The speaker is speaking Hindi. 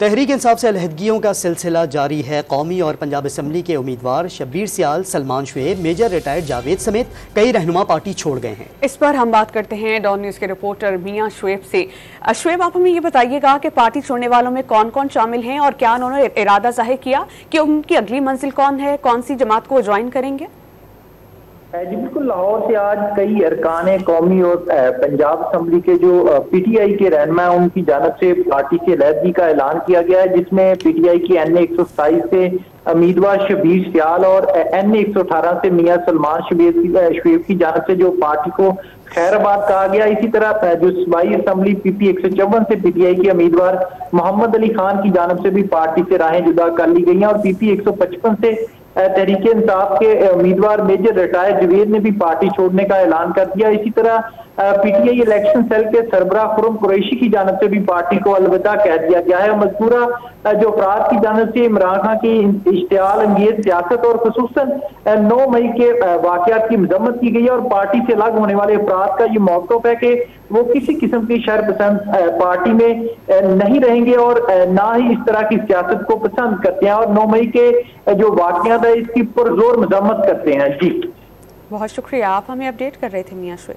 तहरीक इंसाफ से अलहदगियों का सिलसिला जारी है। कौमी और पंजाब असम्बली के उम्मीदवार शब्बीर सियाल, सलमान शुएब, मेजर रिटायर्ड जावेद समेत कई रहनुमा पार्टी छोड़ गए हैं। इस पर हम बात करते हैं डॉन न्यूज़ के रिपोर्टर मियां शुएब से। शुएब, आप हमें ये बताइएगा कि पार्टी छोड़ने वालों में कौन कौन शामिल हैं और क्या उन्होंने इरादा जाहिर किया कि उनकी अगली मंजिल कौन है, कौन सी जमात को ज्वाइन करेंगे? जी बिल्कुल, लाहौर से आज कई अरकान कौमी और पंजाब असम्बली के जो पीटीआई के रहनुमा है उनकी जानब से पार्टी से अलहदगी का ऐलान किया गया है, जिसमें पीटीआई की NA 127 से उम्मीदवार शब्बीर सियाल और NA 118 से मियां सलमान शुएब की जानब से जो पार्टी को खैराबाद कहा गया। इसी तरह जो सूबाई असम्बली PP 154 से पीटीआई के उम्मीदवार मोहम्मद अली खान की जानब से भी पार्टी से राहें जुदा कर ली गई हैं और PP 155 से तहरीक इंसाफ के उम्मीदवार मेजर रिटायर्ड जावेद ने भी पार्टी छोड़ने का ऐलान कर दिया। इसी तरह पीटीआई इलेक्शन सेल के सरबराह खुर्रम कुरैशी की जानब से भी पार्टी को अलविदा कह दिया गया है। मज़कूरा जो अफराद की जानब से इमरान खान की इश्तियाल अंगेज सियासत और खुसूसन 9 मई के वाक़यात की मजम्मत की गई है और पार्टी से अलग होने वाले अफराद का ये मौक़िफ़ है कि वो किसी किस्म की शरपसंद पार्टी में नहीं रहेंगे और ना ही इस तरह की सियासत को पसंद करते हैं और 9 मई के जो वाक़यात है इसकी पुरजोर मजम्मत करते हैं। जी बहुत शुक्रिया, आप हमें अपडेट कर रहे थे मियां शुएब।